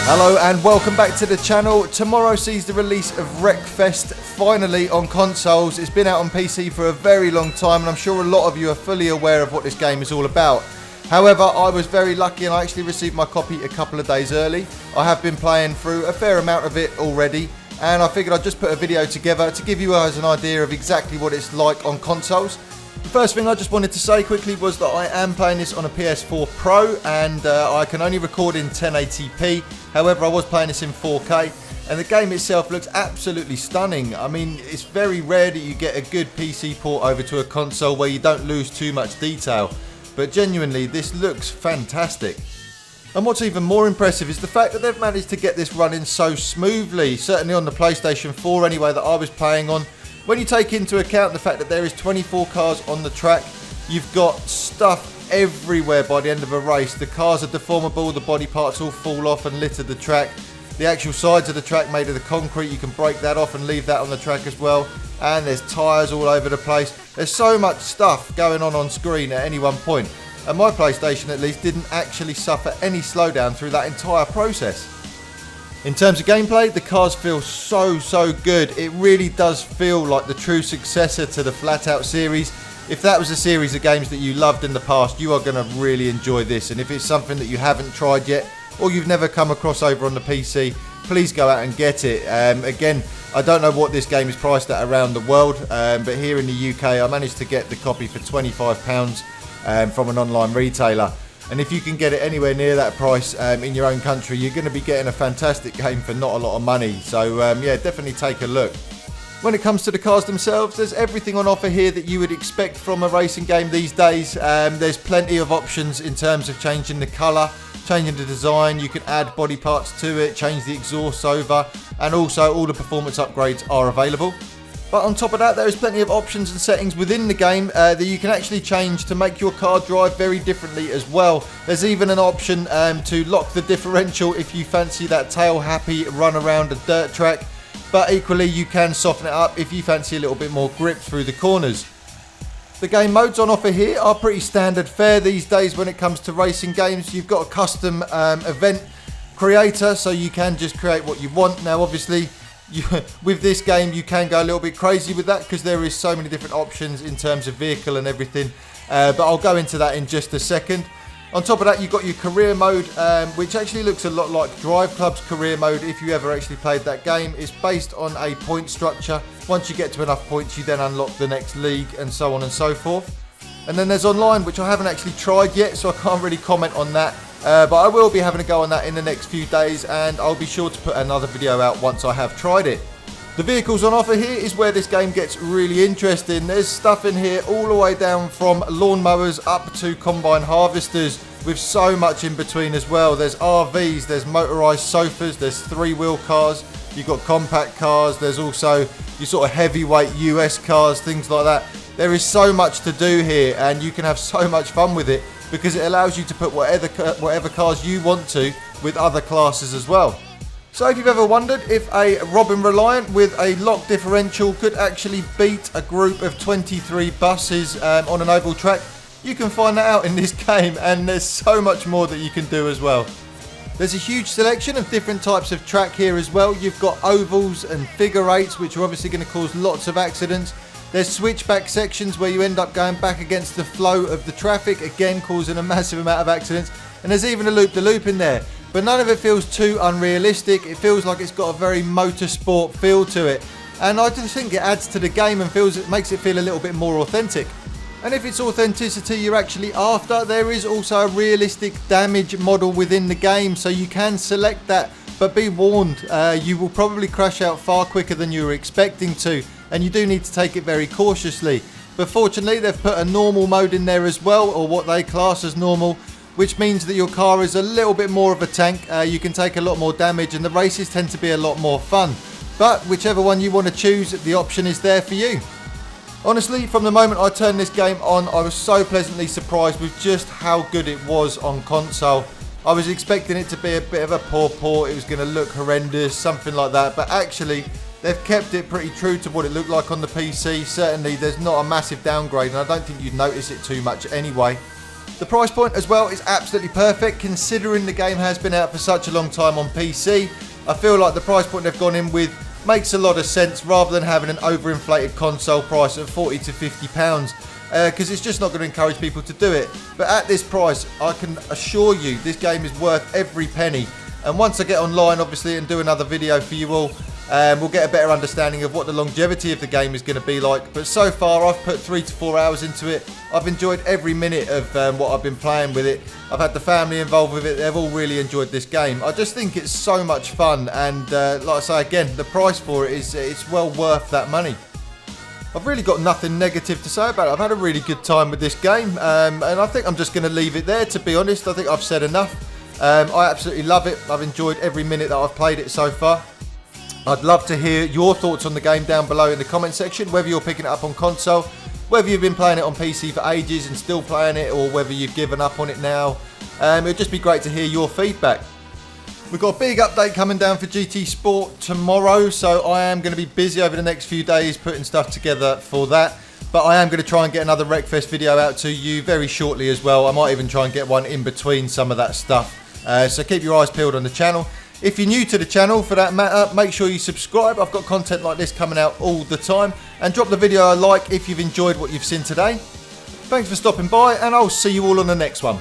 Hello and welcome back to the channel. Tomorrow sees the release of Wreckfest finally on consoles. It's been out on PC for a very long time and I'm sure a lot of you are fully aware of what this game is all about. However, I was very lucky and I actually received my copy a couple of days early. I have been playing through a fair amount of it already and I figured I'd just put a video together to give you guys an idea of exactly what it's like on consoles. The first thing I just wanted to say quickly was that I am playing this on a Ps4 Pro and I can only record in 1080p. However, I was playing this in 4K and the game itself looks absolutely stunning. I mean, it's very rare that you get a good PC port over to a console where you don't lose too much detail. But genuinely, this looks fantastic. And what's even more impressive is the fact that they've managed to get this running so smoothly, certainly on the PlayStation 4 anyway that I was playing on. When you take into account the fact that there is 24 cars on the track, you've got stuff everywhere by the end of a race. The cars are deformable, the body parts all fall off and litter the track. The actual sides of the track made of the concrete, you can break that off and leave that on the track as well. And there's tyres all over the place. There's so much stuff going on screen at any one point. And my PlayStation at least didn't actually suffer any slowdown through that entire process. In terms of gameplay, the cars feel so good. It really does feel like the true successor to the Flat Out series. If that was a series of games that you loved in the past, you are going to really enjoy this. And if it's something that you haven't tried yet, or you've never come across over on the PC, please go out and get it. Again, I don't know what this game is priced at around the world, but here in the UK, I managed to get the copy for £25 from an online retailer. And if you can get it anywhere near that price in your own country, you're going to be getting a fantastic game for not a lot of money. So yeah, definitely take a look. When it comes to the cars themselves, there's everything on offer here that you would expect from a racing game these days. There's plenty of options in terms of changing the colour, changing the design. You can add body parts to it, change the exhaust over, and also all the performance upgrades are available. But on top of that, there is plenty of options and settings within the game that you can actually change to make your car drive very differently as well. There's even an option to lock the differential if you fancy that tail-happy run around a dirt track. But equally, you can soften it up if you fancy a little bit more grip through the corners. The game modes on offer here are pretty standard fare these days when it comes to racing games. You've got a custom event creator, so you can just create what you want. Now, obviously, with this game you can go a little bit crazy with that because there is so many different options in terms of vehicle and everything, but I'll go into that in just a second. On top of that, you've got your career mode, which actually looks a lot like Drive Club's career mode if you ever actually played that game. It's based on a point structure. Once you get to enough points, you then unlock the next league and so on and so forth. And then there's online, which I haven't actually tried yet, so I can't really comment on that. But I will be having a go on that in the next few days and I'll be sure to put another video out once I have tried it. The vehicles on offer here is where this game gets really interesting. There's stuff in here all the way down from lawnmowers up to combine harvesters with so much in between as well. There's RVs, there's motorised sofas, there's three-wheel cars, you've got compact cars, there's also your sort of heavyweight US cars, things like that. There is so much to do here and you can have so much fun with it, because it allows you to put whatever cars you want to with other classes as well. So if you've ever wondered if a Robin Reliant with a lock differential could actually beat a group of 23 buses on an oval track, you can find that out in this game, and there's so much more that you can do as well. There's a huge selection of different types of track here as well. You've got ovals and figure eights, which are obviously going to cause lots of accidents. There's switchback sections where you end up going back against the flow of the traffic, again causing a massive amount of accidents. And there's even a loop-de-loop in there. But none of it feels too unrealistic. It feels like it's got a very motorsport feel to it. And I just think it adds to the game and it makes it feel a little bit more authentic. And if it's authenticity you're actually after, there is also a realistic damage model within the game, so you can select that. But be warned, you will probably crash out far quicker than you were expecting to, and you do need to take it very cautiously. But fortunately, they've put a normal mode in there as well, or what they class as normal, which means that your car is a little bit more of a tank. You can take a lot more damage, and the races tend to be a lot more fun. But whichever one you want to choose, the option is there for you. Honestly, from the moment I turned this game on, I was so pleasantly surprised with just how good it was on console. I was expecting it to be a bit of a poor port, it was going to look horrendous, something like that, but actually they've kept it pretty true to what it looked like on the PC. Certainly there's not a massive downgrade, and I don't think you'd notice it too much anyway. The price point as well is absolutely perfect considering the game has been out for such a long time on PC. I feel like the price point they've gone in with makes a lot of sense rather than having an overinflated console price of £40 to £50 because it's just not going to encourage people to do it. But at this price, I can assure you this game is worth every penny. And once I get online, obviously, and do another video for you all, we'll get a better understanding of what the longevity of the game is going to be like. But so far, I've put 3 to 4 hours into it. I've enjoyed every minute of what I've been playing with it. I've had the family involved with it. They've all really enjoyed this game. I just think it's so much fun. And like I say, again, the price for it is it's well worth that money. I've really got nothing negative to say about it. I've had a really good time with this game. And I think I'm just going to leave it there, to be honest. I think I've said enough. I absolutely love it. I've enjoyed every minute that I've played it so far. I'd love to hear your thoughts on the game down below in the comment section, whether you're picking it up on console, whether you've been playing it on PC for ages and still playing it, or whether you've given up on it now. It'd just be great to hear your feedback. We've got a big update coming down for GT Sport tomorrow, so I am going to be busy over the next few days putting stuff together for that. But I am going to try and get another Wreckfest video out to you very shortly as well. I might even try and get one in between some of that stuff. So keep your eyes peeled on the channel. If you're new to the channel, for that matter, make sure you subscribe. I've got content like this coming out all the time. And drop the video a like if you've enjoyed what you've seen today. Thanks for stopping by, and I'll see you all on the next one.